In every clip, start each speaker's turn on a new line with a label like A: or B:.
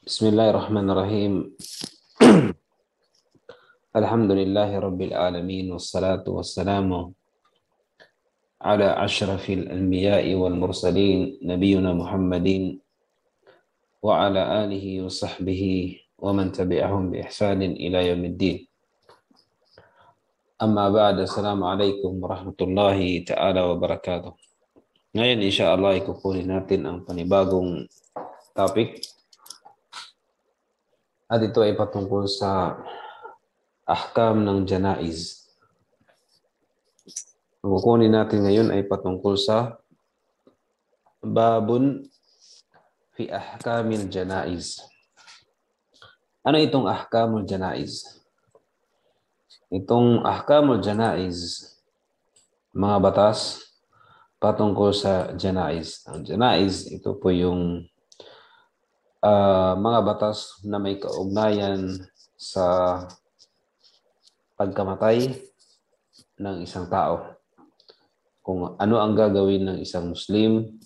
A: Bismillahirrahmanirrahim. Alhamdulillahi Rabbil Alamin. Wassalatu wassalamu ala ashrafil anbiya'i wal mursalin. Nabiyuna Muhammadin wa ala alihi wa sahbihi wa man tabi'ahum bi ihsanin ila yaumiddin. Amma ba'da, assalamualaikum warahmatullahi ta'ala wabarakatuh. Ngayon, insyaAllah, ikukunin natin ang panibagong topic. At ito ay patungkol sa ahkam ng janaiz. Ang kukunin natin ngayon ay patungkol sa babun fi ahkamil janaiz. Ano itong ahkamul janaiz? Itong ahkamul janaiz, mga batas patungkol sa janaiz. Ang janaiz, ito po yung mga batas na may kaugnayan sa pagkamatay ng isang tao. Kung ano ang gagawin ng isang Muslim,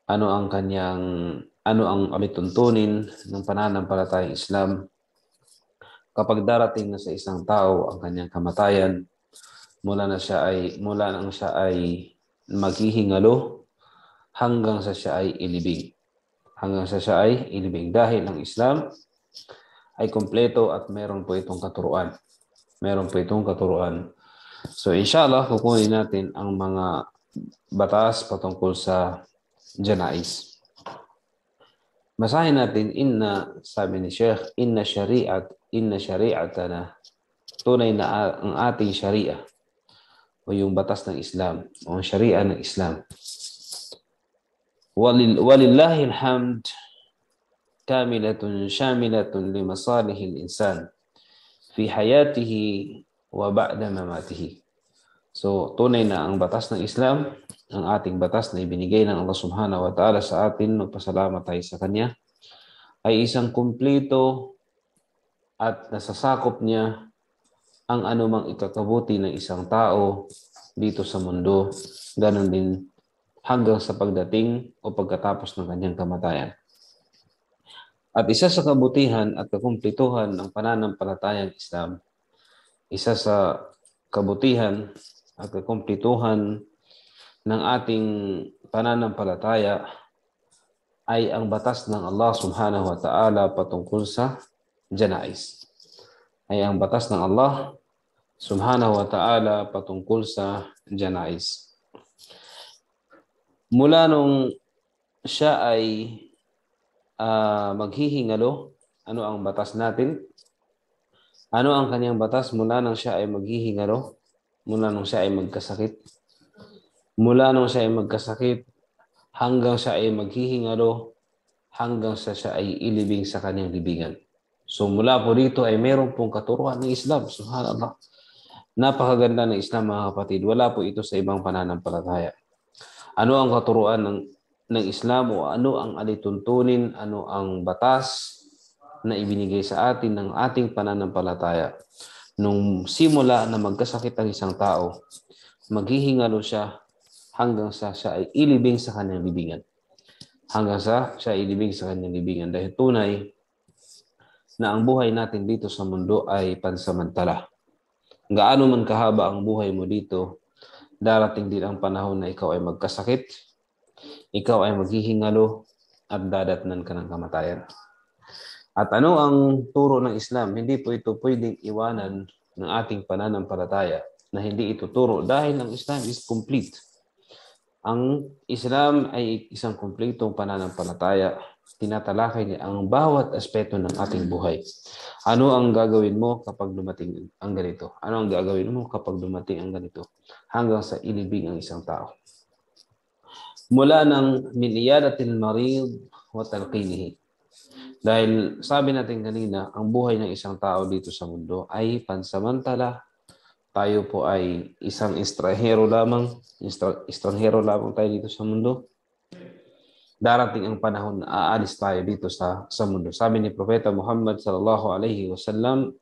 A: ano ang alituntunin ng pananampalatayang Islam kapag darating na sa isang tao ang kanyang kamatayan, mula nang siya ay maghihingalo hanggang sa siya ay ilibing. Dahil ang Islam ay kompleto at meron po itong katuruan. So inshallah, kukunin natin ang mga batas patungkol sa janaiz. Basahin natin, sabi ni Sheikh, inna shari'atana, tunay na ang ating sharia o yung batas ng Islam o ang sharia ng Islam. Walillahil hamd kamilatun shamilatun limasalihil insan fi hayatihi wa ba'da mamatihi. So, tunay na ang batas ng Islam, ang ating batas na ibinigay ng Allah Subhanahu wa Ta'ala sa atin, magpasalamat tayo sa Kanya, ay isang kumplito at nasasakop niya ang anumang ikakabuti ng isang tao dito sa mundo, ganun din hanggang sa pagdating o pagkatapos ng kanyang kamatayan. At isa sa kabutihan at kakumplituhan ng pananampalatayang Islam, isa sa kabutihan at kakumplituhan ng ating pananampalataya ay ang batas ng Allah Subhanahu wa Ta'ala patungkol sa janaiz. Ay ang batas ng Allah Subhanahu wa Ta'ala patungkol sa janaiz. Mula nung siya ay maghihingalo, ano ang batas natin? Ano ang kanyang batas mula nung siya ay maghihingalo? Mula nung siya ay magkasakit? Mula nung siya ay magkasakit hanggang siya ay maghihingalo, hanggang sa siya ay ilibing sa kanyang libingan. So mula po dito ay meron pong katuruan ng Islam. Subhanallah. Napakaganda ng Islam, mga kapatid. Wala po ito sa ibang pananampalataya. Ano ang katuruan ng Islam o ano ang alituntunin, ano ang batas na ibinigay sa atin ng ating pananampalataya? Nung simula na magkasakit ang isang tao, maghihingalo siya hanggang sa siya ay ilibing sa kanyang libingan. Dahil tunay na ang buhay natin dito sa mundo ay pansamantala. Gaano man kahaba ang buhay mo dito, darating din ang panahon na ikaw ay magkasakit, ikaw ay maghihingalo, at dadatnan ka ng kamatayan. At ano ang turo ng Islam? Hindi po ito pwedeng iwanan ng ating pananampalataya na hindi ito turo dahil ang Islam is complete. Ang Islam ay isang kumpletong pananampalataya. Tinatalakay niya ang bawat aspeto ng ating buhay. Ano ang gagawin mo kapag dumating ang ganito? Ano ang gagawin mo kapag dumating ang ganito? Hanggang sa ilibing ang isang tao. Mula ng min iyadatil marid wa talqinihi. Dahil sabi natin kanina, ang buhay ng isang tao dito sa mundo ay pansamantala. Tayo po ay isang estranghero lamang tayo dito sa mundo. Darating ang panahon na aalis tayo dito sa mundo. Sabi ni Propeta Muhammad sallallahu alaihi wasallam,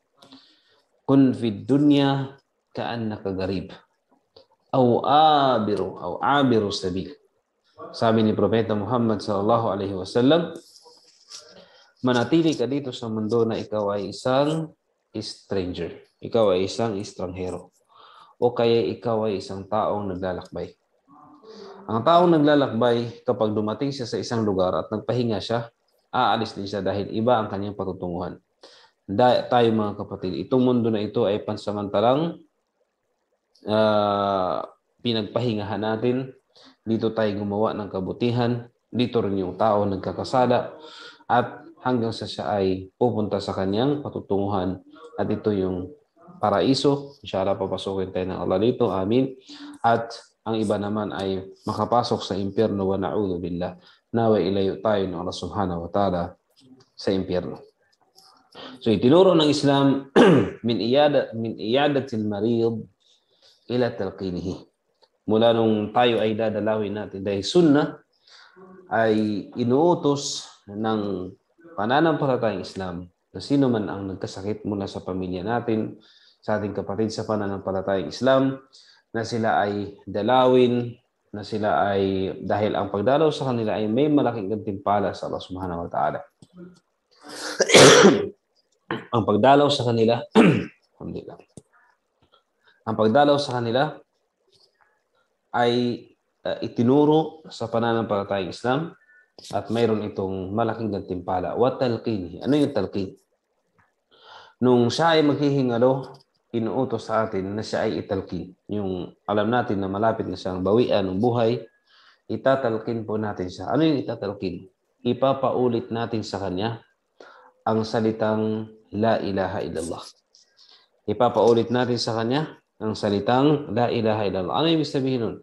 A: kun fid dunya ka'annaka garib aw abiru sabil. Sabi ni Propeta Muhammad sallallahu alaihi wasallam, manatili ka dito sa mundo na ikaw ay isang stranger. Ikaw ay isang estranghero. O kaya ikaw ay isang taong naglalakbay. Ang taong naglalakbay, kapag dumating siya sa isang lugar at nagpahinga siya, aalis din siya dahil iba ang kanyang patutunguhan. Tayo mga kapatid, itong mundo na ito ay pansamantalang pinagpahingahan natin. Dito tayo gumawa ng kabutihan. Dito rin yung tao nagkakasala. At hanggang sa siya ay pupunta sa kanyang patutunguhan. At ito yung paraiso. Inshallah, papasukin tayo ng Allah dito. Amin. At ang iba naman ay makapasok sa impyerno wa na'udhu billah. Nawa ilayo tayo ng Allah subhanahu wa ta'ala sa impyerno. So itinuro ng Islam min iyadatil marid ila talqinihi. Mula nung tayo ay dadalawin natin dahil sunnah ay inuutos ng pananampalatayang Islam na sino man ang nagkasakit mula sa pamilya natin, sa ating kapatid sa pananampalatayang Islam, na sila ay dalawin, na sila ay, dahil ang pagdalaw sa kanila ay may malaking gantimpala sa Allah subhanahu wa ta'ala. Ang pagdalaw sa kanila, ang pagdalaw sa kanila ay itinuro sa pananampalatayang Islam at mayroon itong malaking gantimpala. What talqin? Ano yung talqin? Nung siya ay maghihingalo, inuutos sa atin na siya ay italqin. Yung alam natin na malapit na siyang bawian ng buhay, itatalqin po natin siya. Ano yung itatalqin? Ipapaulit natin sa kanya ang salitang La ilaha illallah. Ipapaulit natin sa kanya ang salitang La ilaha illallah. Ano yung sabihin nun?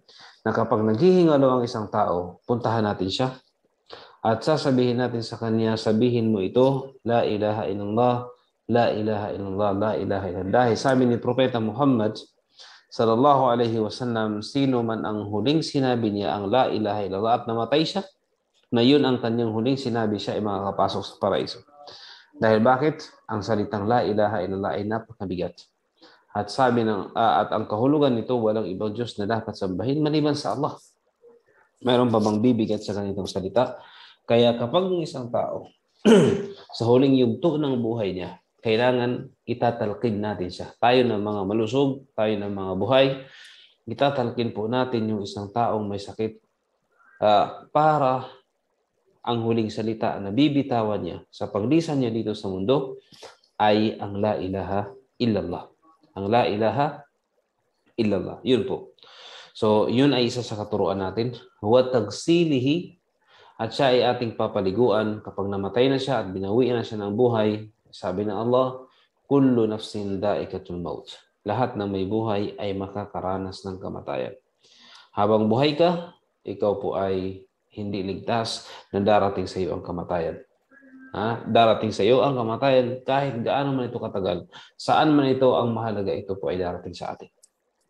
A: Na kapag naghihingalo ang isang tao, puntahan natin siya at sasabihin natin sa kanya, sabihin mo ito, La ilaha illallah, La ilaha illallah, La ilaha illallah. Dahil sabi ni Propeta Muhammad sallallahu alaihi wasallam, sino man ang huling sinabi niya ang La ilaha illallah at namatay siya, na yun ang kanyang huling sinabi, siya ay makakapasok sa paraiso. Dahil bakit? Ang salitang La ilaha illallah ay napakabigat. At sabi at ang kahulugan nito, walang ibang Diyos na dapat sambahin maliban sa Allah. Mayroon pa bang bibigat sa ganitong salita? Kaya kapag ng isang tao sa huling yugto ng buhay niya, kailangan itatalqin natin siya. Tayo ng mga malusog, tayo ng mga buhay, itatalqin po natin yung isang taong may sakit para ang huling salita na bibitawan niya sa paglisan niya dito sa mundo ay ang La ilaha illallah. Ang La ilaha illallah. Yun po. So, yun ay isa sa katuruan natin. Wa tagsilihi, at siya ay ating papaliguan kapag namatay na siya at binawian na siya ng buhay. Sabi ng Allah, kullu nafsin da'ikatul maut. Lahat ng may buhay ay makakaranas ng kamatayan. Habang buhay ka, ikaw po ay hindi ligtas na darating sa iyo ang kamatayan. Darating sa iyo ang kamatayan kahit gaano man ito katagal. Saan man ito ang mahalaga, ito po ay darating sa atin.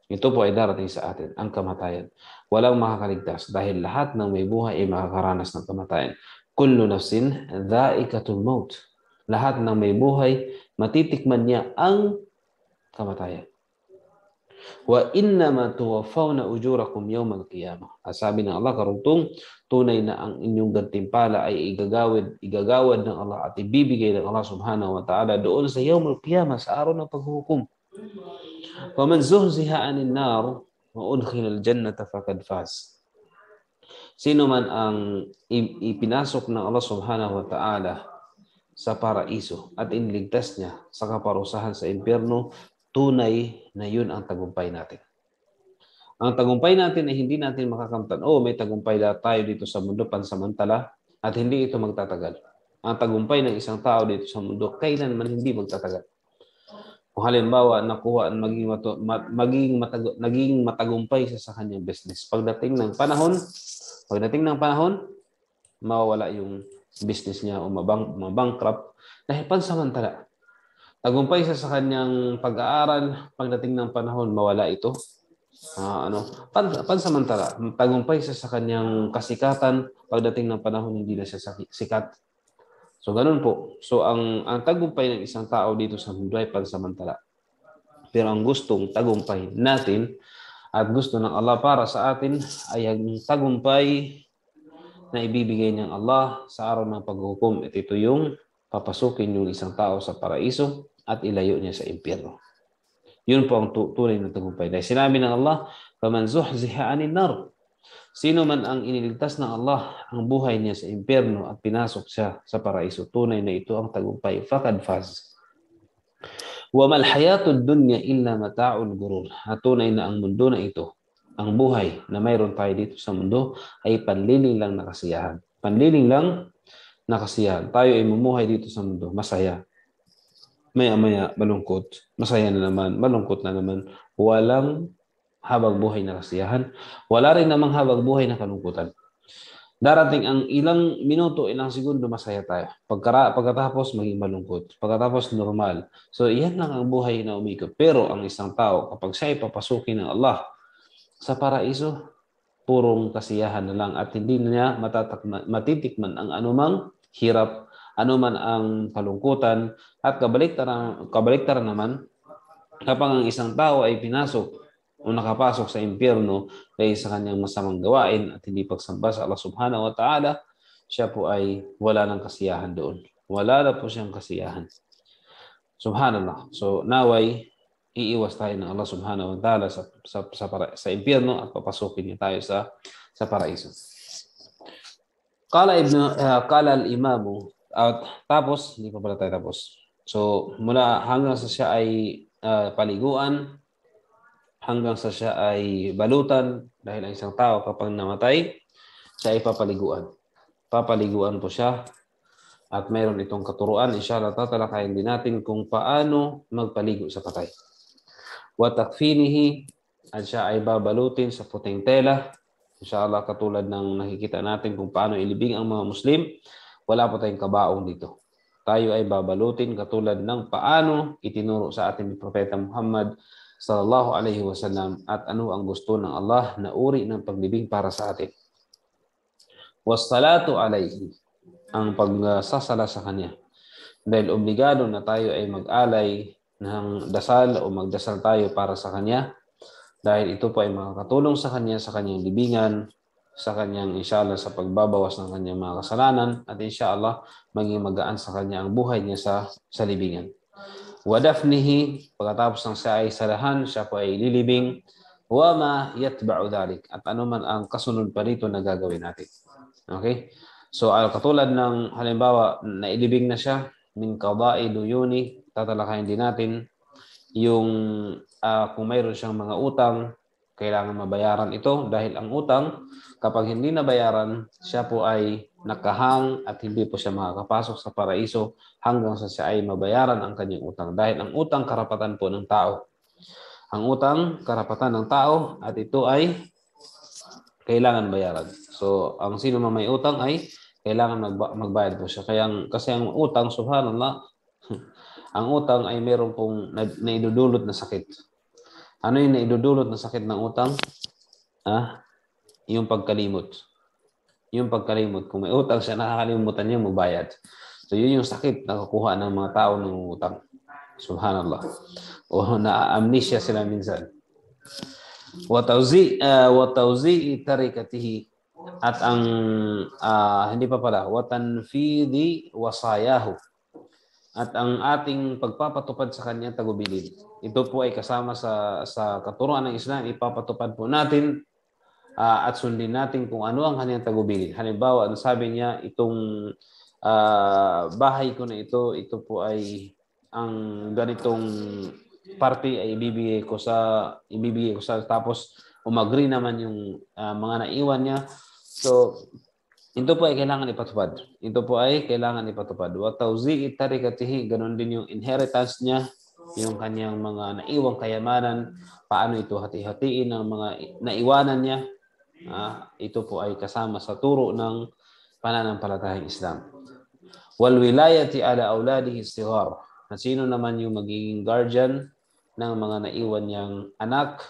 A: Ito po ay darating sa atin, ang kamatayan. Walang makakaligtas dahil lahat ng may buhay ay makakaranas ng kamatayan. Kullu nafsin dha'ikatul maut. Lahat ng may buhay, matitikman niya ang kamatayan. Wa innama tuwaffawna ujurakum yawmal qiyamah. Sabi ng Allah, karugtong, tunay na ang inyong gantimpala ay igagawad ng Allah at ibibigay ng Allah subhanahu wa ta'ala doon sa yawmal qiyamah, sa araw ng paghuhukom. وَمَنْ زُهْزِهَ عَنِ النَّارِ وَأُدْخِلَ الْجَنَّةَ فَقَدْ فَازَ. Sino man ang ipinasok ng Allah subhanahu wa ta'ala sa paraiso at iniligtas niya sa kaparusahan sa impyerno, tunay na yun ang tagumpay natin. Ang tagumpay natin ay hindi natin makakamtan. May tagumpay tayo dito sa mundo pansamantala at hindi ito magtatagal. Ang tagumpay ng isang tao dito sa mundo kailanman hindi magtatagal. Kung halimbawa, nakuha at naging matagumpay sa kanyang business. Pagdating ng panahon, mawawala yung business niya o mabankrupt dahil pansamantala. Tagumpay sa kanyang pag-aaral, pagdating ng panahon, mawala ito. Pansamantala. Tagumpay sa kanyang kasikatan, pagdating ng panahon, hindi na siya sikat. So, ganun po. So, ang tagumpay ng isang tao dito sa mundo ay pansamantala. Pero ang gustong tagumpay natin at gusto ng Allah para sa atin ay ang tagumpay na ibibigay ng Allah sa araw ng paghukom. At ito yung papasukin yung isang tao sa paraiso at ilayo niya sa impyerno. Yun po ang tunay na tagumpay. Dahil sinabi ng Allah, "Faman zuhziha 'anil nar." Sino man ang iniligtas ng Allah ang buhay niya sa impyerno at pinasok siya sa paraiso, tunay na ito ang tagumpay. Faqad faz. Wa mal hayatud dunya illa mata'ul gurur. At tunay na ang mundo na ito, ang buhay na mayroon tayo dito sa mundo ay panliling lang na kasiyahan. Panliling lang na kasiyahan. Tayo ay mumuhay dito sa mundo, masaya. Maya-maya, malungkot. Masaya na naman, malungkot na naman. Walang habang buhay na kasiyahan. Wala rin namang habang buhay na kalungkutan. Darating ang ilang minuto, ilang segundo, masaya tayo. Pagkatapos, maging malungkot. Pagkatapos, normal. So, iyan lang ang buhay na umikot. Pero ang isang tao, kapag siya ay papasukin ng Allah sa paraiso, purong kasiyahan na lang at hindi niya matitikman ang anumang hirap, anuman ang kalungkutan. At kabaliktaran naman, kapag ang isang tao ay pinasok o nakapasok sa impyerno dahil sa kanyang masamang gawain at hindi pagsamba sa Allah subhanahu wa ta'ala, siya po ay wala ng kasiyahan doon. Wala na po siyang kasiyahan. Subhanallah. So, naway, iiwas tayo ng Allah subhanahu wa ta'ala sa impyerno at papasukin niya tayo sa paraiso. Qala al-imamu, tapos, hindi pa pala tayo tapos. So, mula hanggang sa siya ay paliguan, hanggang sa siya ay balutan, dahil ang isang tao kapag namatay, siya ay papaliguan. Papaliguan po siya at mayroon itong katuruan. Inshallah, tatalakayin din natin kung paano magpaligo sa patay. Wa takfinihi, at siya ay babalutin sa puting tela. Inshallah, katulad ng nakikita natin kung paano ilibing ang mga Muslim, wala po tayong kabaong dito. Tayo ay babalutin katulad ng paano itinuro sa ating Propeta Muhammad sallallahu alaihi wasallam at ano ang gusto ng Allah na uri ng paglibing para sa atin. Wassalatu alaihi, ang pagsasala sa kanya. Dahil obligado na tayo ay mag-alay ng dasal o magdasal tayo para sa kanya. Dahil ito po ay makakatulong sa kanya sa kanyang libingan, sa kanyang inshallah sa pagbabawas ng kanyang mga kasalanan at inshallah maging magaan sa kanya ang buhay niya sa libingan. Wadafnihi, pagkatapos ng siya ay salahan, siya po ay lilibing. Wama yatba'u dhalik, at anuman ang kasunod pa rito na gagawin natin. Okay? So, katulad ng halimbawa, nailibing na siya, min qada'i duyuni, tatalakayin din natin yung kung mayroon siyang mga utang, kailangan mabayaran ito dahil ang utang, kapag hindi nabayaran, siya po ay nakahang at hindi po siya makakapasok sa paraiso hanggang sa siya ay mabayaran ang kanyang utang. Dahil ang utang karapatan po ng tao. Ang utang karapatan ng tao at ito ay kailangan bayaran. So, ang sino man may utang ay kailangan magbayad po siya. Kasi ang utang, subhanallah, ang utang ay meron pong naidudulot na sakit. Ano yung naidudulot na sakit ng utang? Yung pagkalimot. Yung pagkalimot. Kung may utang siya, nakakalimutan niya magbayad. So, yun yung sakit na kukuha ng mga tao ng utang. Subhanallah. O na-amnesia sila minsan. Wa tawzi'i tarikatihi, at ang hindi pa pala, wa tanfidhi wasayahu, at ang ating pagpapatupad sa kanya tagubilin. Ito po ay kasama sa katuruan ng Islam. Ipapatupad po natin at sundin natin kung ano ang kanyang tagubilin. Halimbawa, ang sabi niya, itong bahay ko na ito po ay ang ganitong parte ay ibibigay ko sa tapos umagri naman yung mga naiwan niya. So, ito po ay kailangan ipatupad. Ito po ay kailangan ipatupad. Wa tawzi'i tarikatihi, ganun din yung inheritance niya, yung kanyang mga naiwang kayamanan, paano ito hati-hatiin ng mga naiwanan niya. Ito po ay kasama sa turo ng pananampalatayang Islam. Wal wilayati ala auladihi sighar, at sino naman yung magiging guardian ng mga naiwan niyang anak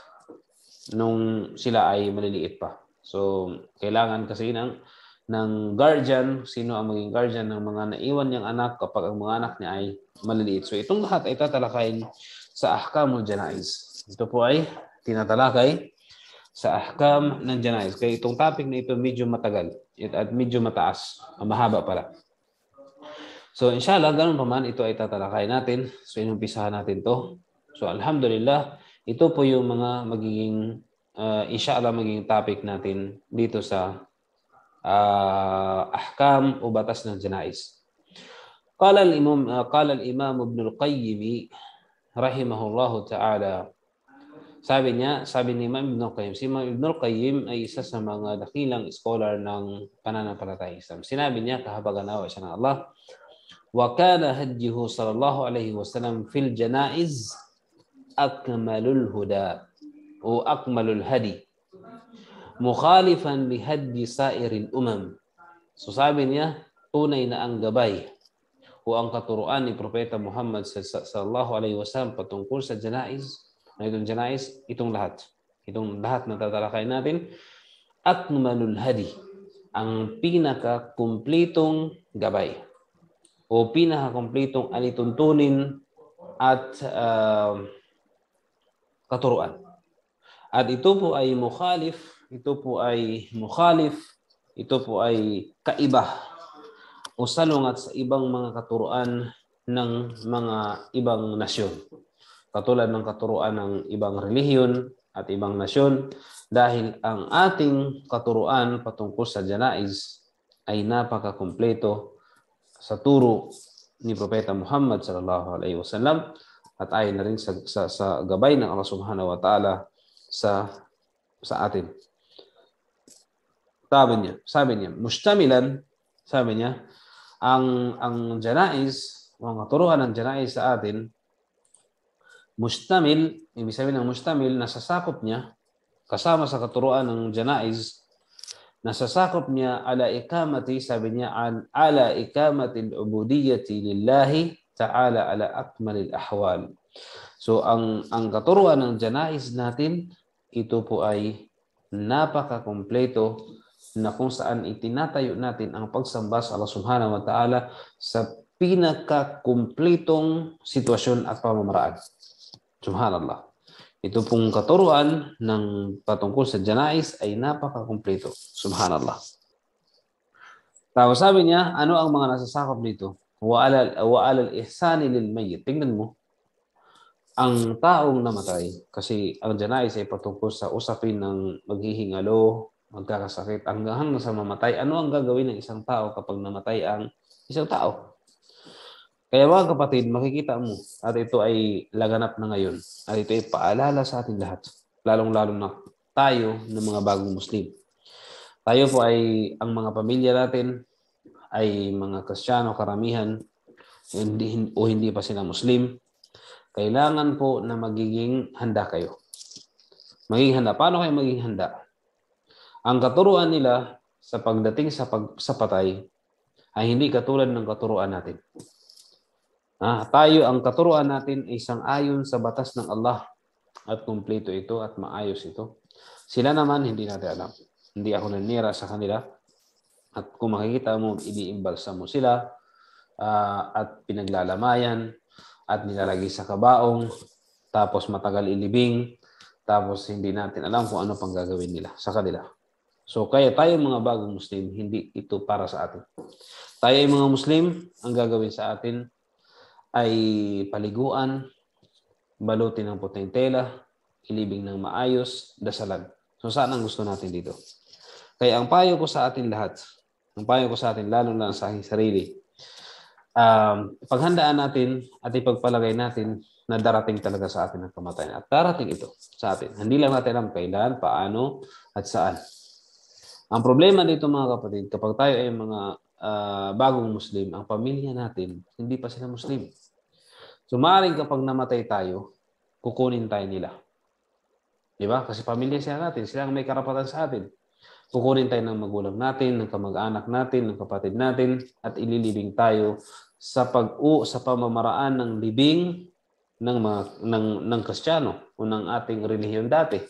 A: nung sila ay maliliit pa. So, kailangan kasi ng guardian, sino ang maging guardian ng mga naiwan niyang anak kapag ang mga anak niya ay maliliit. So, itong lahat ay tatalakayin sa ahkamul janaiz. Ito po ay tinatalakay sa ahkam ng janaiz. Kaya itong topic na ito medyo matagal at medyo mataas. Mahaba pala. So inshallah, ganun pa man, ito ay tatalakay natin. So inumpisahan natin to. So alhamdulillah, ito po yung mga magiging, inshallah, magiging topic natin dito sa ahkam o batas ng janais. قال الإمام ابن القيم رحمه الله تعالى. Sabi ni Imam Ibn al-Qayyim, si Imam Ibn al-Qayyim ay isa sa mga dakilang scholar ng pananampalatayang Islam. Sinabi niya, kahabag-anawa siya ng Allah, وَكَانَ هَدْيُهُ صلى الله عليه وسلم في الجنائز أكمل الهدى وأكمل الهدي مخالفا لهدي سائر الأمم. So sabi niya, tunay na ang gabay o ang katuruan ni Propeta Muhammad sallallahu alaihi wasallam patungkol sa janaiz, itong lahat na tatalakay natin, akmalul hadi, ang pinaka-kumplitong gabay o pinaka-kumplitong alituntunin at katuruan. At ito po ay kaiba o salungat sa ibang mga katuruan ng mga ibang nasyon. Katulad ng katuruan ng ibang relihiyon at ibang nasyon, dahil ang ating katuruan patungkol sa janaiz ay napakakumpleto sa turo ni Propeta Muhammad sallallahu alaihi wasallam at ayon na rin sa gabay ng Allah subhanahu wa ta'ala sa atin. Sabi niya, mustamilan, sabi niya, ang janaiz, ang katuruan ng janaiz sa atin, mustamil, ibig sabihin ng mustamil, nasasakop niya, kasama sa katuruan ng janaiz, nasasakop niya ala ikamati, sabi niya, ala ikamati al-ubudiyyati lillahi ta'ala ala akmalil ahwal. So, ang katuruan ng janaiz natin, ito po ay napaka-kompleto na kung saan itinatayo natin ang pagsamba sa Allah subhanahu wa ta'ala sa pinaka-kumpletong sitwasyon at pamamaraan. Subhanallah. Ito pong katuruan ng patungkol sa janais ay napaka-kumpleto. Subhanallah. Tapos sabi niya, ano ang mga nasasakop dito? Wa alal ihsani lil mayyit. Tingnan mo, ang taong namatay, kasi ang janais ay patungkol sa usapin ng maghihingalo, magkakasakit, hanggang sa mamatay. Ano ang gagawin ng isang tao kapag namatay ang isang tao? Kaya mga kapatid, makikita mo, at ito ay laganap na ngayon, at ito ay paalala sa ating lahat, lalong-lalo na tayo ng mga bagong Muslim. Tayo po ay, ang mga pamilya natin ay mga Kristiyano karamihan, hindi pa sila Muslim. Kailangan po na magiging handa kayo. Magiging handa. Paano kayo magiging handa? Ang katuruan nila sa pagdating sa patay ay hindi katulad ng katuruan natin. Ang katuruan natin ay sang-ayon sa batas ng Allah at kumpleto ito at maayos ito. Sila naman hindi natin alam. Hindi ako nanira sa kanila. At kung makikita mo, iniimbalsa mo sila at pinaglalamayan at nilalagay sa kabaong, tapos matagal ilibing, tapos hindi natin alam kung ano pang gagawin nila sa kanila. So kaya tayo mga bagong Muslim, hindi ito para sa atin. Tayo ay mga Muslim, ang gagawin sa atin ay paliguan, balutin ng puting tela, ilibing ng maayos, dasalan. So saan ang gusto natin dito? Kaya ang payo ko sa atin lahat, lalo na sa aking sarili, paghandaan natin at ipagpalagay natin na darating talaga sa atin ang kamatayan. At darating ito sa atin. Hindi lang natin alam kailan, paano, at saan. Ang problema dito mga kapatid, kapag tayo ay mga bagong Muslim, ang pamilya natin, hindi pa sila Muslim. So maaaring kapag namatay tayo, kukunin tayo nila. Diba? Kasi pamilya sila natin, sila ang may karapatan sa atin. Kukunin tayo ng magulang natin, ng kamag-anak natin, ng kapatid natin, at ililibing tayo sa pamamaraan ng libing ng Kristiyano o ng ating relihiyon dati.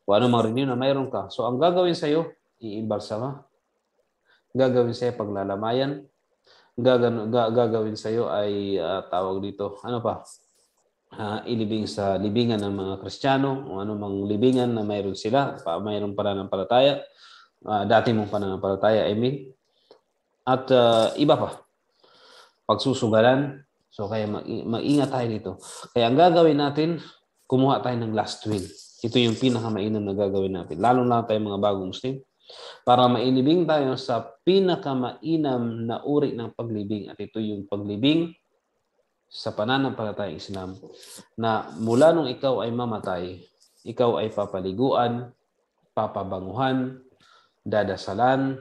A: O ano mga relihiyon na mayroon ka. So ang gagawin sa iyo, iimbalsama. Gagawin sa iyo paglalamayan. Gagawin sa iyo ay tawag dito, ano pa? Ilibing sa libingan ng mga Kristiyano o anumang libingan na mayroon sila, mayroon pananampalataya, dati mong pananampalataya, I mean. At iba pa. pagsusugalan. So kaya mag-ingat tayo dito. Kaya ang gagawin natin, kumuha tayo ng last will. Ito yung pinakamainam na gagawin natin. Lalo na tayo mga bagong Muslim. Para mailibing tayo sa pinakamainam na uri ng paglibing. At ito yung paglibing sa pananampalatayang Islam. Na mula nung ikaw ay mamatay, ikaw ay papaliguan, papabanguhan, dadasalan,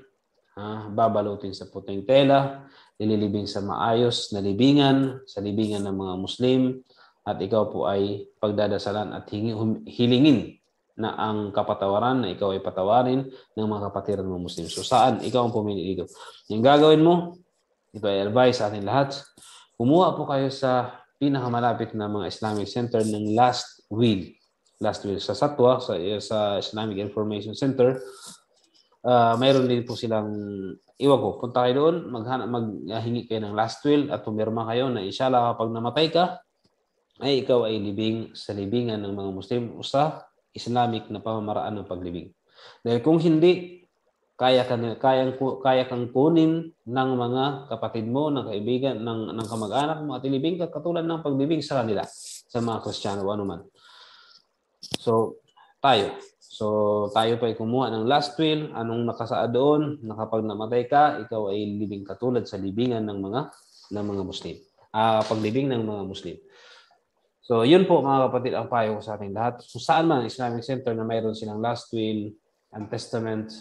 A: babalutin sa puting tela, nililibing sa maayos na libingan, sa libingan ng mga Muslim, at ikaw po ay pagdadasalan at hilingin na ang kapatawaran na ikaw ay patawarin ng mga kapatiran ng Muslim. So saan? Ikaw ang pumili dito. Yung gagawin mo, ito ay advice sa atin lahat. Kumuha po kayo sa pinakamalapit na mga Islamic Center ng last will. Last will. Sa Satwa, sa Islamic Information Center, mayroon din po silang, iwan ko, punta kayo doon, maghingi kayo ng last will at pumirma kayo na inshallah kapag namatay ka, ay ikaw ay libing sa libingan ng mga Muslim o sa Islamic na pamamaraan ng paglibing. Dahil kung hindi, kaya kang kunin ng mga kapatid mo, ng kaibigan, ng kamag-anak mo at ilibing ka katulad ng paglibing sa kanila, sa mga Kristiyano o anuman. So, tayo pa ay kumuha ng last will. Anong nakasaad doon? Na kapag namatay ka, ikaw ay libing katulad sa libingan ng mga Muslim. Paglibing ng mga Muslim. So, yun po mga kapatid ang payo ko sa ating lahat. So, saan man ang Islamic Center na mayroon silang last will and testament,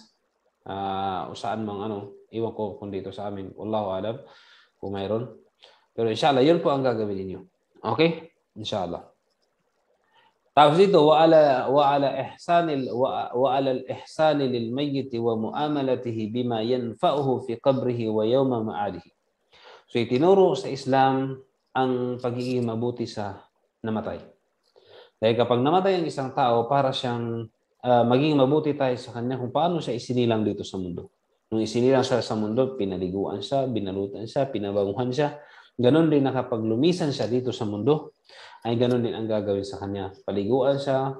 A: o saan mang iwan ko kung dito sa amin. Wallahu alam kung mayroon. Pero inshallah, yun po ang gagawin ninyo. Okay? Inshallah. Tapos dito, وعلى الإحسان للميت ومؤاملته بما ينفعه في قبره ويوم معاده. So itinuro sa Islam ang pagiging mabuti sa namatay. Dahil kapag namatay ang isang tao, para siyang maging mabuti tayo sa kanya kung paano siya isinilang dito sa mundo. Nung isinilang siya sa mundo, pinaliguan siya, binalutan siya, pinabanguhan siya. Ganon din na kapag lumisan siya dito sa mundo, ay ganon din ang gagawin sa kanya. Paliguan siya,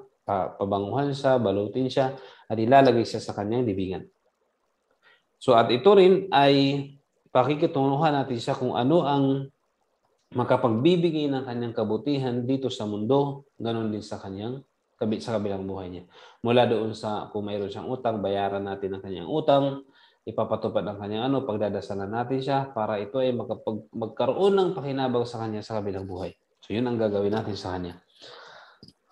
A: pabanguhan siya, balutin siya, at ilalagay siya sa kanyang libingan. So at ito rin ay pakikitunguhan natin siya kung ano ang makapagbibigay ng kanyang kabutihan dito sa mundo, ganon din sa kabilang buhay niya. Mula doon sa kung mayroon siyang utang, bayaran natin ang kanyang utang, ipapatupad ang kanyang pagdadasalan natin siya para ito ay magkaroon ng pakinabang sa kanya sa kabilang buhay. So yun ang gagawin natin sa kanya.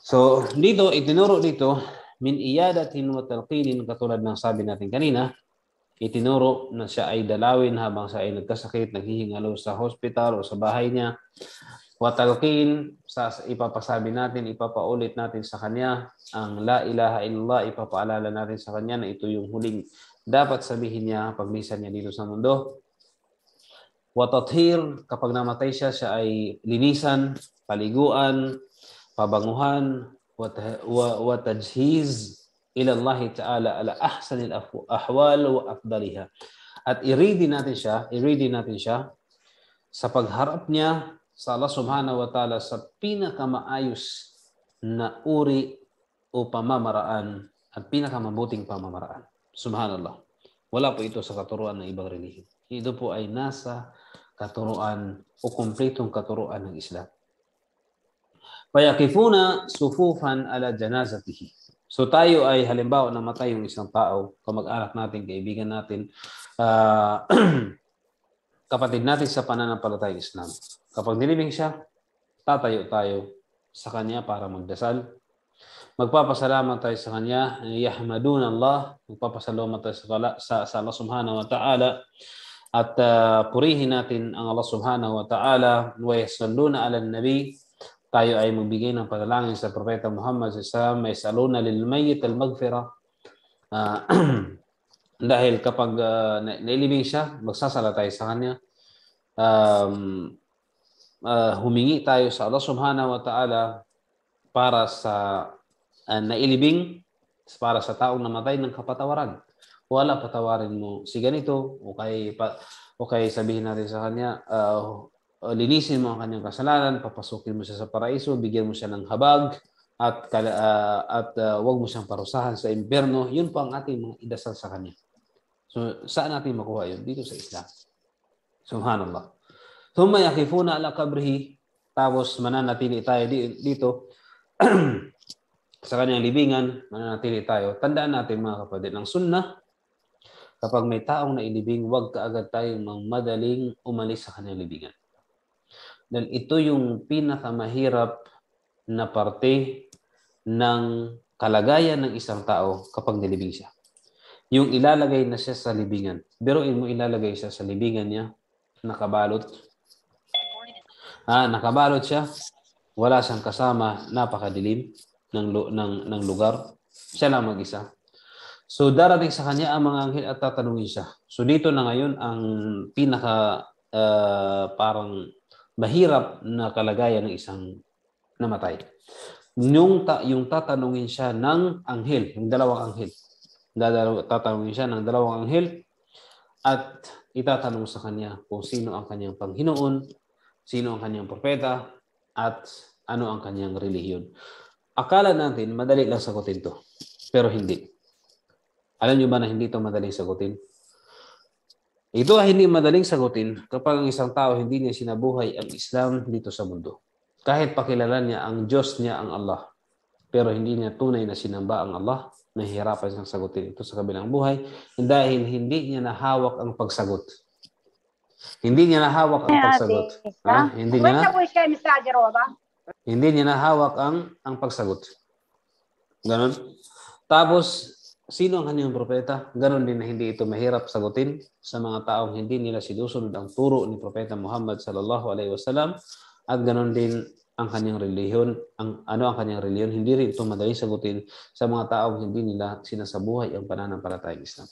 A: So dito, itinuro dito, min iyadatin wa talqinin, katulad ng sabi natin kanina, itinuro na siya ay dalawin habang siya ay nagkasakit, naghihingalo sa hospital o sa bahay niya. Wa talqin, ipapasabi natin, ipapaulit natin sa kanya ang la ilaha illallah, ipapaalala natin sa kanya na ito yung huling dapat sabihin niya paglisan niya dito sa mundo. Wa tathir, kapag namatay siya ay linisan, paliguan, pabanguhan, wa tajhiz ila Allah Ta'ala ala ahsanil ahwal wa afdaliha. At i-ready natin siya sa pagharap niya sa Allah Subhanahu wa Ta'ala sa pinakamaayos na uri o pamamaraan at pinakamabuting pamamaraan. Subhanallah. Wala po ito sa katuruan ng ibang relihiyon. Ito po ay nasa katuruan o kumpletong katuruan ng Islam. Fayaqifuna sufufan ala janazatihi. So tayo ay halimbawa namatay yung isang tao, kamag-anak natin, kaibigan natin, kapatid natin sa pananampalatayang Islam. Kapag nilibing siya, tatayo tayo sa kanya para magdasal. Magpapasalamat tayo sa kanya, yahmadun Allah, magpapasalamat tayo sa Allah Subhanahu wa Ta'ala, at purihin natin ang Allah Subhanahu wa Ta'ala, wa yasalluna ala nabi, tayo ay magbigay ng panalangin sa Propeta Muhammad SAW, may saluna lil mayyit al-maghfirah. Dahil kapag nailibing siya, magsasala tayo sa kanya. Humingi tayo sa Allah Subhanahu wa Ta'ala para sa nailibing, para sa taong namatay ng kapatawaran. Wala, patawarin mo si ganito, o kay sabihin natin sa kanya, linisin mo ang kanyang kasalanan, papasukin mo siya sa paraiso, bigyan mo siya ng habag, at wag mo siyang parusahan sa impyerno. Yun po ang ating mga idasal sa kanya. So, saan natin makuha yun? Dito sa Islam. Subhanallah. Thumma yakifuna ala qabrihi, tapos mananatili tayo dito sa kanyang libingan, mananatili tayo. Tandaan natin mga kapatid, ang sunnah, kapag may taong nailibing, huwag kaagad tayong madaling umalis sa kanyang libingan. Dahil ito yung pinakamahirap na parte ng kalagayan ng isang tao kapag nilibing siya. Yung ilalagay na siya sa libingan. Biruin mo, ilalagay siya sa libingan niya, nakabalot. Nakabalot siya, wala siyang kasama, napakadilim ng lugar. Siya lang mag-isa. So darating sa kanya ang mga anghel at tatanungin siya. So dito na ngayon ang pinaka parang mahirap na kalagayan ng isang namatay. Yung tatanungin siya ng anghel, yung dalawang anghel. Tatanungin siya ng dalawang anghel at itatanong sa kanya kung sino ang kanyang Panginoon, sino ang kanyang propeta, at ano ang kanyang relihiyon. Akala natin madali lang sagutin to, pero hindi. Alam niyo ba na hindi ito madaling sagutin? Ito ay hindi madaling sagutin kapag ang isang tao hindi niya sinabuhay ang Islam dito sa mundo. Kahit pakilala niya ang Diyos niya ang Allah, pero hindi niya tunay na sinamba ang Allah, nahihirapan siyang sagutin ito sa kabilang buhay dahil hindi niya nahawak ang pagsagot. Hindi niya nahawak ang pagsagot. Hindi niya nahawak ang pagsagot. Ganon. Tapos, sino ang kanyang propeta? Ganon din na hindi ito mahirap sagutin sa mga taong hindi nila sinusunod ang turo ni Propeta Muhammad sallallahu alaihi wasallam, at ganon din ang kanyang relihiyon. Ano ang kanyang relihiyon? Hindi rin ito madaling sagutin sa mga taong hindi nila sinasabuhay ang pananampalatayang Islam.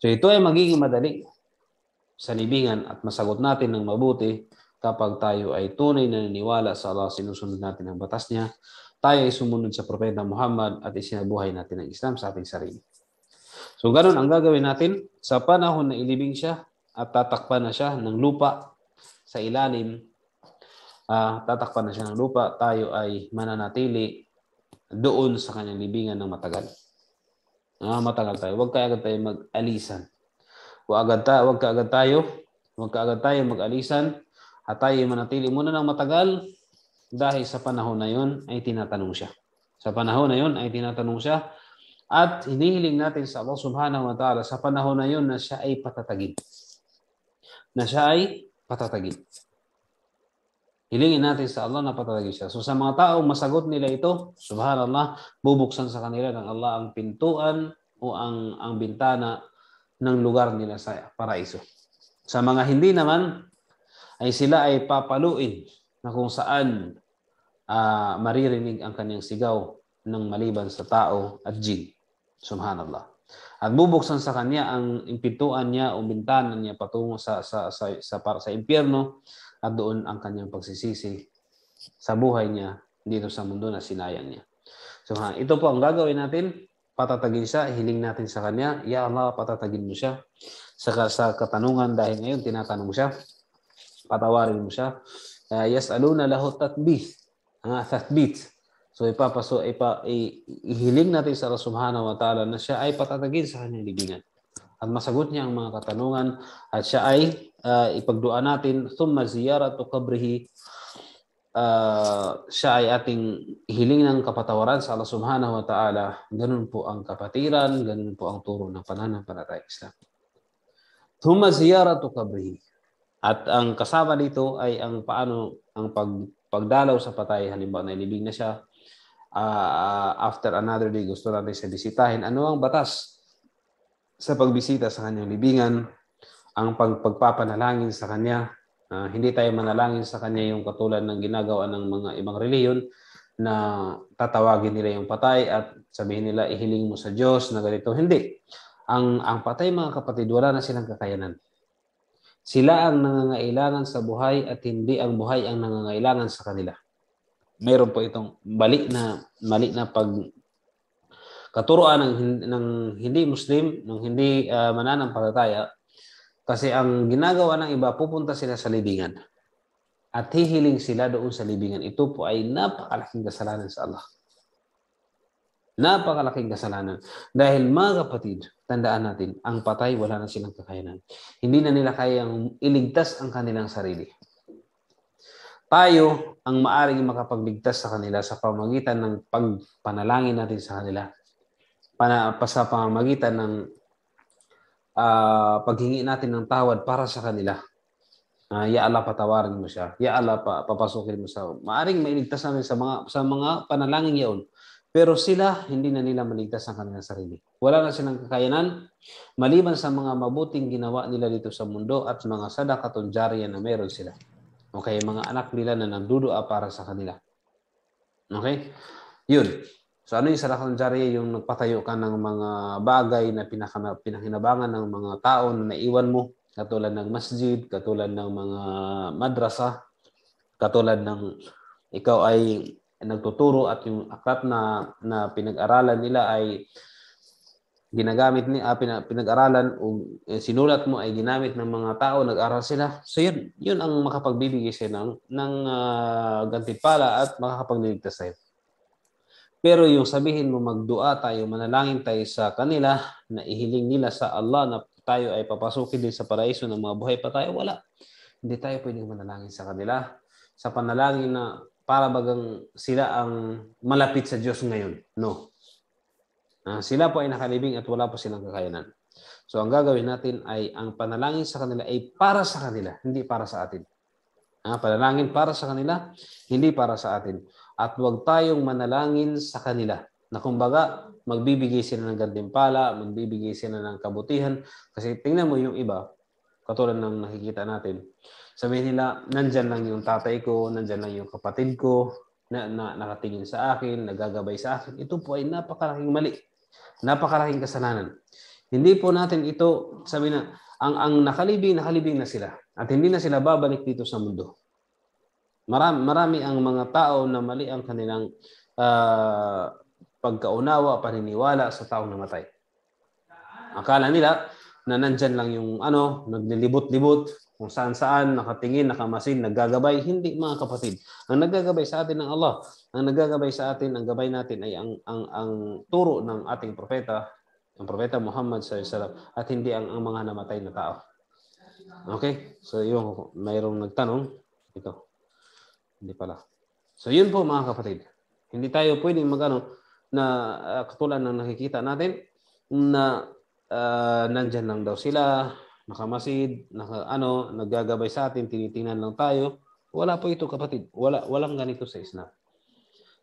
A: So ito ay magiging madali sa libingan at masagot natin ng mabuti kapag tayo ay tunay na naniniwala sa Allah, sinusunod natin ang batas niya, tayo ay sumunod sa Propeta Muhammad at isinabuhay natin ang Islam sa ating sarili. So ganun ang gagawin natin sa panahon na ilibing siya at tatakpan na siya ng lupa sa ilalim. Tatakpan na siya ng lupa, tayo ay mananatili doon sa kanyang libingan ng matagal. Matagal tayo. Huwag kaagad tayo mag-alisan. Huwag kaagad tayo mag-alisan at tayo manatili muna ng matagal dahil sa panahon na yun ay tinatanong siya. Sa panahon na yun ay tinatanong siya at hinihiling natin sa Allah subhanahu wa ta'ala sa panahon na yun na siya ay patatagin. Hilingin natin sa Allah na patatagin siya. So sa mga taong masagot nila ito, subhanallah, bubuksan sa kanila ng Allah ang pintuan o ang bintana ng lugar nila sa paraiso. Sa mga hindi naman, ay sila ay papaluin na kung saan maririnig ang kanyang sigaw ng maliban sa tao at jin. Subhanallah. At bubuksan sa kanya ang pintuan niya o bintana niya patungo sa impyerno, at doon ang kanyang pagsisisi sa buhay niya dito sa mundo na sinayang niya. So ito po ang gagawin natin. Patatagin siya, hiling natin sa kanya, ya Allah, patatagin mo siya sa katanungan dahil ngayon tinatanong siya. Patawarin mo siya. Yas'aluna lahu tathbit. So ihiling natin sa Allah subhanahu wa ta'ala na siya ay patatagin sa kanyang libingan. At masagot niya ang mga katanungan at siya ay ipagdua natin, thumma ziyaratu qabrihi, siya ay ating hiling ng kapatawaran sa Allah subhanahu wa ta'ala. Ganun po ang kapatiran, ganun po ang turo ng pananampalatayang Islam. Thumma ziyaratu qabrihi. At ang kasama dito ay ang pagdalaw sa patay. Halimbawa na ilibing na siya, after another day gusto natin siya bisitahin. Ano ang batas sa pagbisita sa kanyang libingan? Ang pagpapanalangin sa kanya. Hindi tayo manalangin sa kanya yung katulad ng ginagawa ng mga ibang reliyon na tatawagin nila yung patay at sabihin nila ihiling mo sa Diyos na ganito. Hindi. Ang patay, mga kapatid, wala na silang kakayanan. Sila ang nangangailangan sa buhay at hindi ang buhay ang nangangailangan sa kanila. Meron po itong mali na katuruan ng hindi Muslim, ng hindi mananampalataya. Kasi ang ginagawa ng iba, pupunta sila sa libingan at hihiling sila doon sa libingan. Ito po ay napakalaking kasalanan sa Allah. Napakalaking kasalanan. Dahil mga kapatid, tandaan natin, ang patay wala na silang kakayanan. Hindi na nila kayang iligtas ang kanilang sarili. Tayo ang maaring makapagligtas sa kanila sa pamamagitan ng pagpanalangin natin sa kanila. Sa pamamagitan ng paghingi natin ng tawad para sa kanila. Ya Allah, patawarin mo siya. Ya Allah, papasukin mo sa. Maaring mailigtas natin sa mga panalangin yaon. Pero sila, hindi na nila maligtas ang kanilang sarili. Wala na silang kakayanan maliban sa mga mabuting ginawa nila dito sa mundo at mga sadaqatun jariyah na meron sila. Okay, mga anak nila na nagdudua para sa kanila. Okay? Yun. So ano yung sadaqatun jariyah? Yung nagpatayo ka ng mga bagay na pinakinabangan ng mga tao na naiwan mo, katulad ng masjid, katulad ng mga madrasa, katulad ng ikaw ay nagtuturo at yung aklat na pinag-aralan nila ay ginagamit pinag-aralan o sinulat mo ay ginamit ng mga tao, nag-aral sila. So yun ang makapagbibigay sa'yo ng gantimpala at makakapagligtas sa'yo. Pero yung sabihin mo magdua tayo, manalangin tayo sa kanila, na ihiling nila sa Allah na tayo ay papasukin din sa paraiso ng mga buhay pa tayo, wala. Hindi tayo pwedeng manalangin sa kanila sa panalangin na para bagang sila ang malapit sa Diyos ngayon. No. Sila po ay nakalibing at wala po silang kakayanan. So ang gagawin natin ay ang panalangin sa kanila ay para sa kanila, hindi para sa atin. Panalangin para sa kanila, hindi para sa atin. At huwag tayong manalangin sa kanila na kumbaga magbibigay sila ng gantimpala, magbibigay sila ng kabutihan. Kasi tingnan mo yung iba, katulad ng nakikita natin, sabihin nila, nandyan lang yung tatay ko, nandyan lang yung kapatid ko, na nakatingin sa akin, nagagabay sa akin. Ito po ay napakalaking mali. Napakalaking kasalanan. Hindi po natin ito, sabi na, ang nakalibing na sila. At hindi na sila babalik dito sa mundo. Marami ang mga tao na mali ang kanilang pagkaunawa, paniniwala sa taong namatay. Akala nila na nandyan lang yung naglilibot-libot, kung saan-saan, nakatingin, nakamasid, naggagabay. Hindi, mga kapatid. Ang naggagabay sa atin ng Allah, ang naggagabay sa atin, ang gabay natin ay ang turo ng ating propeta, ang propeta Muhammad SAW, at hindi ang mga namatay na tao. Okay? So, yung mayroong nagtanong, ito. Hindi pala. So, yun po, mga kapatid. Hindi tayo pwedeng katulad ng nakikita natin, na nandyan lang daw sila, nakamasid, naggagabay sa atin, tinitingnan lang tayo. Wala po ito, kapatid. Walang ganito sa Islam.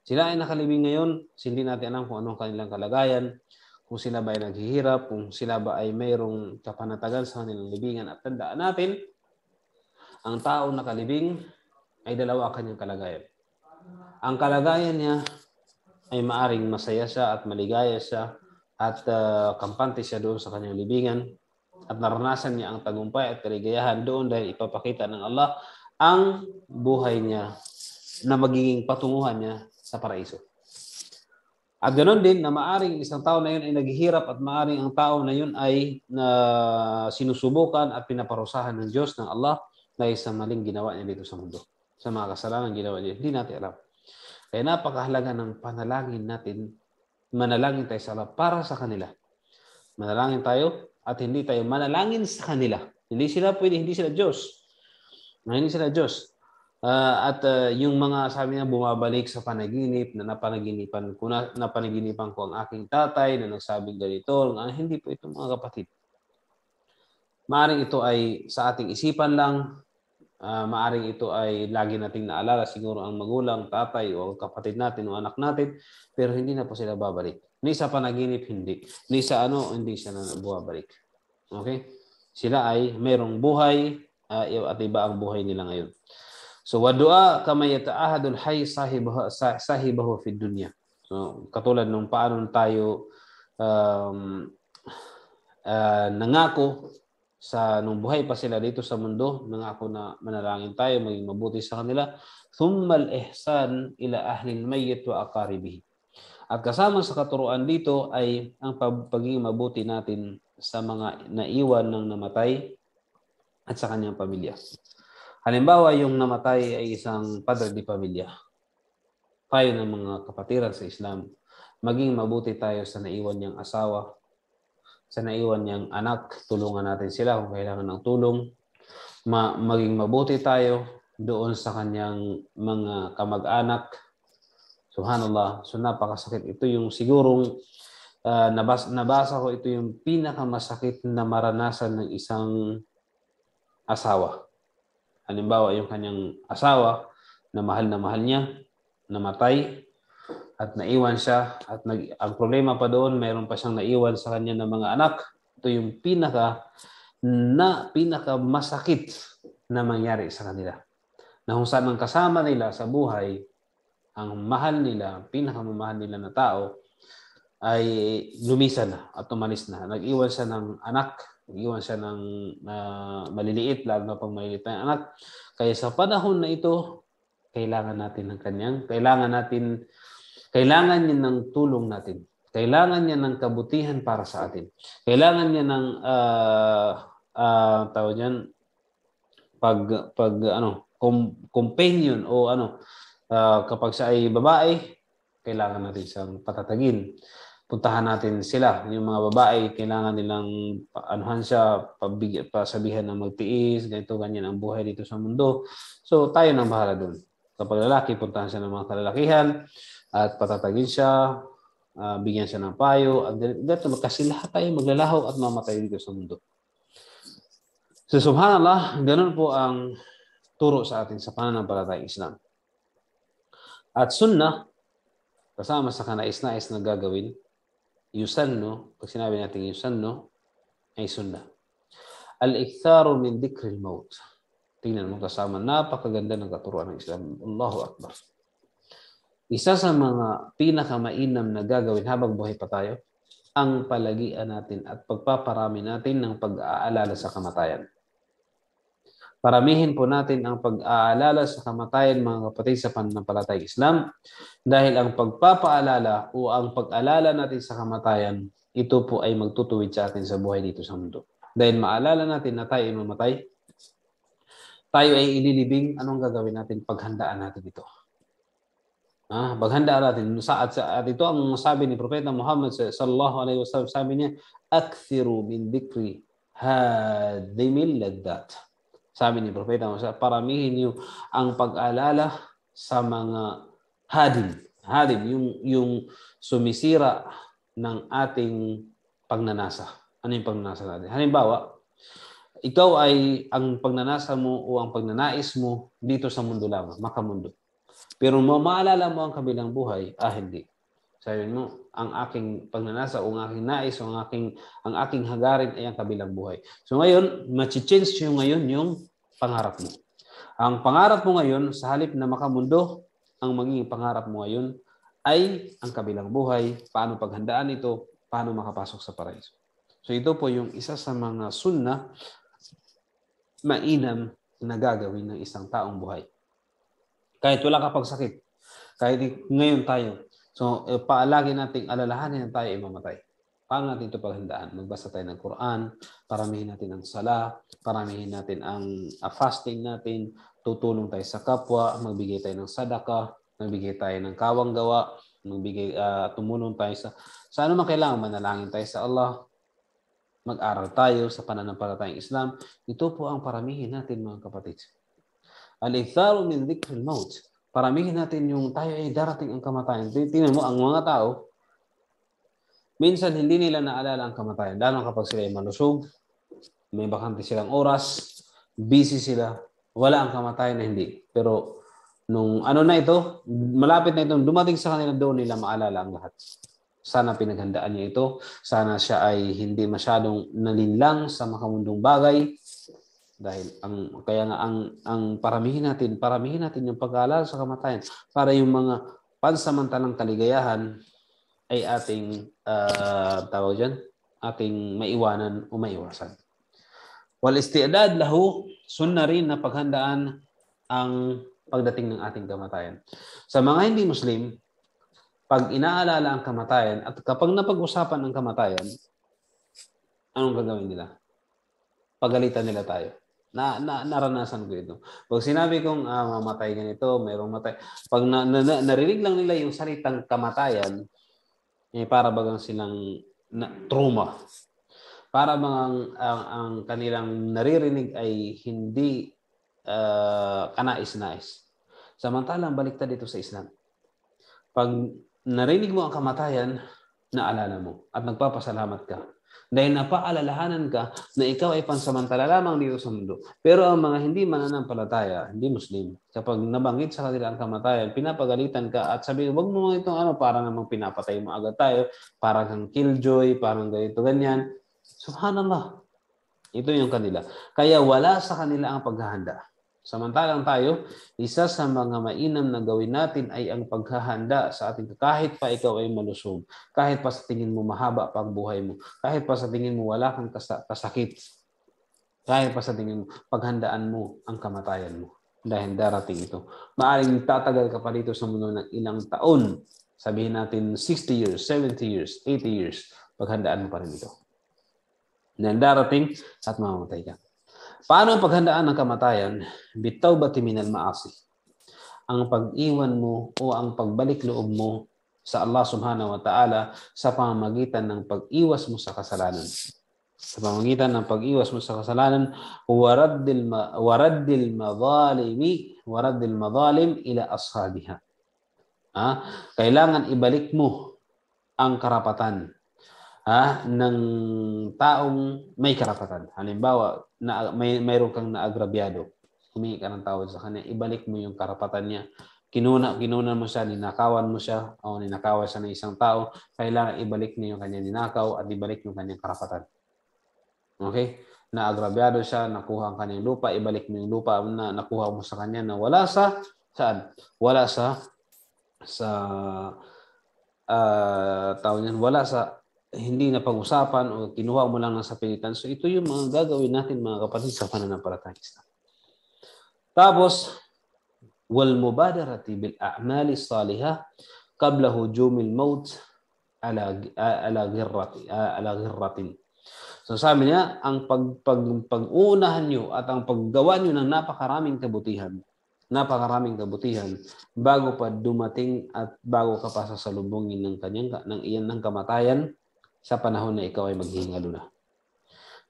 A: Sila ay nakalibing ngayon, hindi natin alam kung anong kanilang kalagayan, kung sila ba ay naghihirap, kung sila ba ay mayroong kapanatagan sa kanilang libingan. At tandaan natin, ang tao nakalibing ay dalawa kanyang kalagayan. Ang kalagayan niya ay maaring masaya siya at maligaya siya at kampante siya doon sa kanyang libingan at naranasan niya ang tagumpay at kaligayahan doon dahil ipapakita ng Allah ang buhay niya na magiging patunguhan niya sa paraiso. At ganoon din na maaring isang tao na yun ay naghihirap at maaring ang tao na yun ay sinusubukan at pinaparusahan ng Diyos, ng Allah, dahil sa maling ginawa niya dito sa mundo. Sa mga kasalanan ginawa niya. Hindi natin alam. Kaya napakahalaga ng panalangin natin, manalangin tayo sa Allah para sa kanila. Manalangin tayo at hindi tayo manalangin sa kanila. Hindi sila Diyos. Hindi sila Diyos. Yung mga sabi niya bumabalik sa panaginip na napanaginipan ko ang aking tatay na nagsabing ganito. Hindi po ito, mga kapatid. Maaring ito ay sa ating isipan lang. Maaring ito ay lagi nating naalala siguro ang magulang, tatay o kapatid natin o anak natin, pero hindi na po sila babalik. Ni sa panaginip, hindi. Ni sa hindi siya na bumabalik. Okay? Sila ay mayroong buhay at iba ang buhay nila ngayon. So, wadua kama yata'ahadul hayy sahibahu fid dunya. So, katulad nung paano tayo nangako nung buhay pa sila dito sa mundo, nangako na manalangin tayo, maging mabuti sa kanila. Thummal ihsan ila ahlil mayyit wa aqaribihi. At kasama sa katuruan dito ay ang pagiging mabuti natin sa mga naiwan ng namatay at sa kanyang pamilya. Halimbawa, yung namatay ay isang padre de pamilya. Tayo ng mga kapatiran sa Islam maging mabuti tayo sa naiwan niyang asawa, sa naiwan niyang anak, tulungan natin sila kung kailangan ng tulong. Maging mabuti tayo doon sa kanyang mga kamag-anak. Subhanallah, so napakasakit. Ito yung sigurong nabasa ko, ito yung pinakamasakit na maranasan ng isang asawa. Halimbawa, yung kanyang asawa na mahal niya, namatay at naiwan siya. At ang problema pa doon, mayroon pa siyang naiwan sa kanya ng mga anak. Ito yung pinakamasakit na mangyari sa kanila. Na kung saan ang kasama nila sa buhay, ang mahal nila, pinakamamahal nila na tao, ay lumisan na at tumalis na. Nag-iwan siya ng anak, nag-iwan siya ng maliliit, lalo na pang maliliit na anak. Kaya sa panahon na ito, kailangan natin ng kailangan niya ng tulong natin. Kailangan niya ng kabutihan para sa atin. Kailangan niya ng tawag diyan, companion o kapag siya ay babae, kailangan natin siyang patatagin. Puntahan natin sila. Yung mga babae, kailangan nilang pasabihan na magtiis, ganito, ganyan ang buhay dito sa mundo. So, tayo nang bahala doon. Kapag lalaki, puntahan siya ng mga kalalakihan at patatagin siya, bigyan siya ng payo. At kasi lahat tayo maglalaho at mamatay dito sa mundo. So, subhanallah, ganun po ang turo sa atin sa pananampalatayang Islam. At sunnah, kasama sa kanais-nais na gagawin, yusanno, pag sinabi natin yusanno, ay sunnah. Al-iktharu min dhikril maut. Tingnan mo kasama, napakaganda ng katuruan ng Islam. Allahu Akbar. Isa sa mga pinakamainam na gagawin habang buhay pa tayo, ang palagian natin at pagpaparami natin ng pag-aalala sa kamatayan. Paramihin po natin ang pag-aalala sa kamatayan, mga kapatid, sa pananampalatayang Islam, dahil ang pagpapaalala o ang pag-alala natin sa kamatayan, ito po ay magtutuwid sa atin sa buhay dito sa mundo. Dahil maalala natin na tayo ay mamatay, tayo ay ililibing, anong gagawin natin? Paghandaan natin ito. Paghandaan natin. At ito ang sabi ni Propeta Muhammad sallallahu alaihi wasallam, sabi niya, akthiru min dhikri hadimil laddat. Sabi ni Propeta, paramihin niyo ang pag-alala sa mga hadim, yung sumisira ng ating pagnanasa. Ano yung pagnanasa natin? Halimbawa, ikaw ay ang pagnanasa mo o ang pagnanais mo dito sa mundo lamang, makamundo. Pero maalala mo ang kabilang buhay, hindi. Sabi mo, ang aking pagnanasa o ang aking nais o ang aking hagarin ay ang kabilang buhay. So ngayon, ma-change yung ngayon yung pangarap mo. Ang pangarap mo ngayon, sa halip na makamundo, ang magiging pangarap mo ngayon ay ang kabilang buhay, paano paghandaan ito, paano makapasok sa paraiso. So ito po yung isa sa mga sunnah mainam na gagawin ng isang taong buhay. Kahit wala ka pang sakit, kahit ngayon tayo, so paalagi nating alalahanin na tayo ay mamatay. Paano natin ito paghandaan? Magbasa tayo ng Quran, paramihin natin ang sala, paramihin natin ang fasting natin, tutulong tayo sa kapwa, magbigay tayo ng sadaka, magbigay tayo ng kawang gawa, tumulong tayo sa ano man kailangan, manalangin tayo sa Allah, mag-aral tayo sa pananampalatayang Islam. Ito po ang paramihin natin, mga kapatid. Al-iktharu min dhikril maut. Paramihin natin yung tayo ay darating ang kamatayan. Tingnan mo, ang mga tao, minsan hindi nila naalala ang kamatayan. Lalo kapag sila ay malusog, may bakante silang oras, busy sila, wala ang kamatayan na hindi. Pero nung malapit na itong dumating sa kanila, doon nila maalala ang lahat. Sana pinaghandaan niya ito. Sana siya ay hindi masyadong nalinlang sa makamundong bagay. Dahil ang paramihin natin yung pag-aalala sa kamatayan para yung mga pansamantalang kaligayahan ay ating ating maiwanan o maiwasan. Wal isti'dad lahu, sunna rin na paghandaan ang pagdating ng ating kamatayan. Sa mga hindi Muslim, pag inaalala ang kamatayan at kapag napag-usapan ang kamatayan, anong gagawin nila? Pagalitan nila tayo. Naranasan ko ito. Pag sinabi kong mamatay ganito, mayroong matay. Pag narinig lang nila yung salitang kamatayan, para bagang silang trauma. Para bang ang kanilang naririnig ay hindi kanais-nais. Samantalang baliktad dito sa Islam. Pag narinig mo ang kamatayan, naalala mo at nagpapasalamat ka. Dahil napaalalahanan ka na ikaw ay pansamantala lamang dito sa mundo. Pero ang mga hindi mananampalataya, hindi Muslim, kapag nabanggit sa kanila ang kamatayan, pinapagalitan ka at sabi, wag mo itong parang namang pinapatay mo agad tayo, parang kang killjoy, parang ganito, ganyan. Subhanallah. Ito yung kanila. Kaya wala sa kanila ang paghahanda. Samantalang tayo, isa sa mga mainam na gawin natin ay ang paghahanda sa ating kahit pa ikaw ay malusog, kahit pa sa tingin mo mahaba pa ang buhay mo, kahit pa sa tingin mo wala kang kasakit, kahit pa sa tingin mo, paghandaan mo ang kamatayan mo. Dahil darating ito. Maaring tatagal ka pa dito sa mundo ng ilang taon. Sabihin natin 60 years, 70 years, 80 years. Paghandaan mo pa rin ito. Dahil darating at mamamatay ka. Paano ang paghandaan ng kamatayan? Bitawbati minal maasi. Ang pag-iwan mo o ang pagbalik loob mo sa Allah subhanahu wa ta'ala sa pamamagitan ng pag-iwas mo sa kasalanan. Sa pamamagitan ng pag-iwas mo sa kasalanan, waraddil madhalim ila ashabiha. Kailangan ibalik mo ang karapatan ng taong may karapatan. Halimbawa, mayroon kang naagrabyado. Humingi ka ng tawad sa kanya, ibalik mo yung karapatan niya. Kinunan mo siya, ninakawan mo siya, o ninakawan siya ng isang tao, kailangan ibalik niyo yung kanyang ninakaw at ibalik yung kanyang karapatan. Okay? Naagrabyado siya, nakuha ang kanyang lupa, ibalik mo yung lupa na nakuha mo sa kanya na wala sa, saan? Wala sa tawag niyan, wala sa hindi na pag-usapan o kinuha mo lang ng sapilitan. So ito yung mga gagawin natin mga kapatid sa pananampalatayang Islam. Tapos, wal mubadarati bil a'mali salihah qabla hujumil maut ala ghirratin. So sabi niya, ang pag-uunahan niyo at ang paggawa niyo ng napakaraming kabutihan bago pa dumating at bago ka pa sasalubungin ng kamatayan sa panahon na ikaw ay maghihingalo na.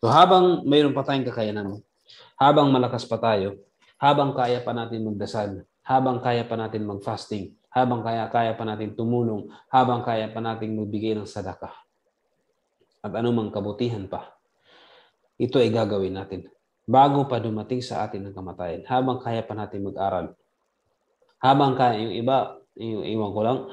A: So habang mayroon pa tayong kakayanan, habang malakas pa tayo, habang kaya pa natin magdasal, habang kaya pa natin mag-fasting, habang kaya pa natin tumulong, habang kaya pa natin magbigay ng sadaka, at anumang kabutihan pa, ito ay gagawin natin bago pa dumating sa atin ang kamatayan, habang kaya pa natin mag-aral. Habang kaya, yung iba, yung iwan ko lang,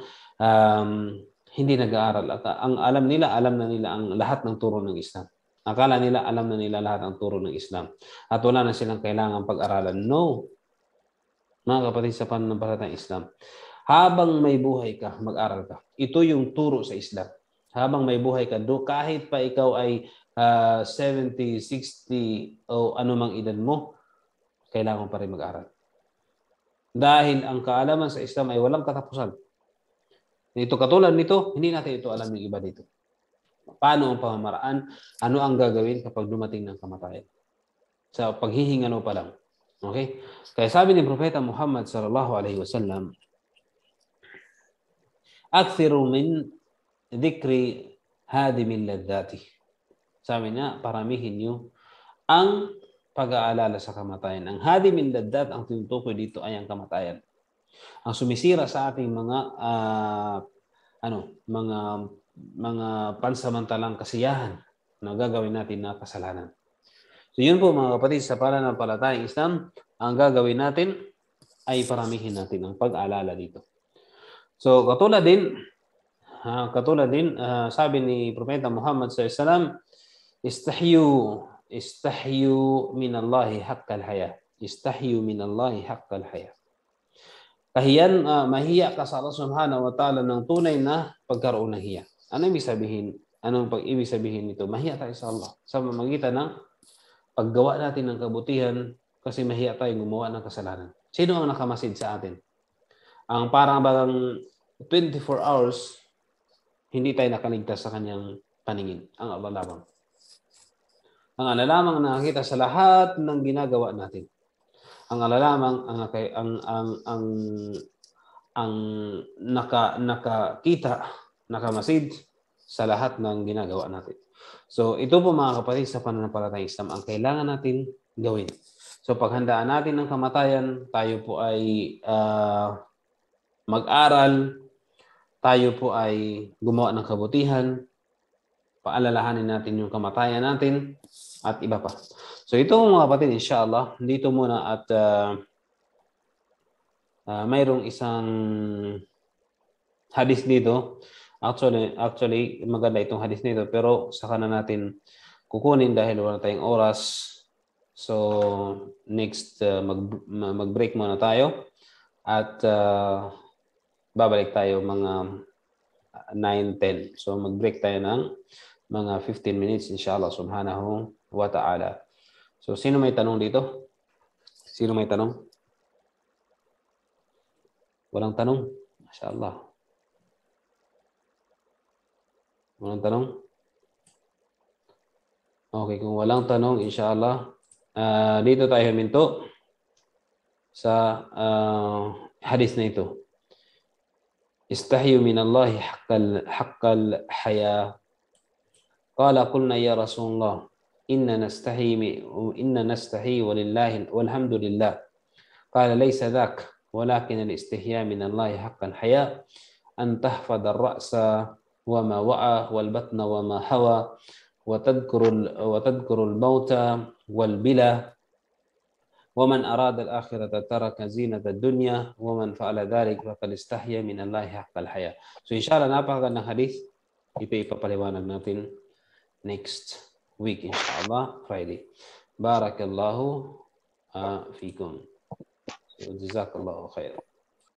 A: hindi nag-aaral. At ang alam na nila ang lahat ng turo ng Islam. Akala nila alam na nila lahat ng turo ng Islam. At wala na silang kailangang pag-aralan. No. Mga kapatid sa pananampalatayang Islam. Habang may buhay ka, mag-aral ka. Ito yung turo sa Islam. Habang may buhay ka, kahit pa ikaw ay 70, 60 o anumang edad mo, kailangan pa rin mag-aral. Dahil ang kaalaman sa Islam ay walang katapusan. Ito katulad nito, hindi natin ito alam ng iba dito. Paano ang pamamaraan? Ano ang gagawin kapag dumating ng kamatayan? Sa paghihingalo pa lang. Okay? Kaya sabi ni Propeta Muhammad sallallahu alaihi wasallam, "Akthiru min dhikri hadimil ladhati." Sabi niya, paramihin niyo ang pag-aalala sa kamatayan. Ang hadimil ladhat, ang tinutukoy dito ay ang kamatayan. Ang sumisira sa ating mga pansamantalang kasiyahan na gagawin natin na kasalanan. So yun po mga kapatid, sa pananampalatayang Islam, ang gagawin natin ay paramihin natin ang pag-aalala dito. So katulad din, sabi ni Propeta Muhammad sallallahu alaihi wasallam, istahyu minallahi haqqal haya. Istahyu minallahi haqqal haya. Mahiya ka sa Allah subhanahu wa ta'ala ng tunay na pagkaroon ng hiya. Ano ibig sabihin? Anong pag-ibig sabihin nito? Mahiya tayo sa Allah sa pamamagitan ng paggawa natin ng kabutihan kasi mahiya tayong gumawa ng kasalanan. Sino ang nakamasid sa atin? Ang parang bagang 24 hours, hindi tayo nakaligtas sa kanyang paningin. Ang Allah lamang. Ang Allah lamang nakakita sa lahat ng ginagawa natin. Ang Allah lamang ang nakakita nakamasid sa lahat ng ginagawa natin. So ito po mga kapatid sa pananampalatayang Islam ang kailangan natin gawin. So paghandaan natin ng kamatayan, tayo po ay mag-aral, tayo po ay gumawa ng kabutihan, paalalahanin natin yung kamatayan natin at iba pa. So ito mga kapatid, inshallah, dito muna at mayroong isang hadis dito. Actually maganda itong hadis nito pero saka na natin kukunin dahil wala tayong oras. So next mag-break muna tayo at babalik tayo mga 9-10. So mag-break tayo ng mga 15 minutes inshallah subhanahu wa ta'ala. So sino may tanong dito? Sino may tanong? Walang tanong? Mashallah. Walang tanong? Okay, kung walang tanong, inshallah, dito tayo huminto sa hadis na ito. Istahyu min Allah haqqal haya. Qala qulna ya Rasulullah, inna nastahi walillahi walhamdulillah. Qala laysa dhak, walakin al-istihya min Allah haqqal haya an tahfadha ar-ra'sa وما وعى والبطن وما هوى وتذكر الموت والبلى ومن أراد الآخرة ترك زينة الدنيا ومن فعل ذلك فقد استحيا من الله حق الحياة. So inshallah napakagandang hadith. Ito ipapaliwanag natin next week inshallah Friday. Barakallahu fikum. So, jazakallahu khair.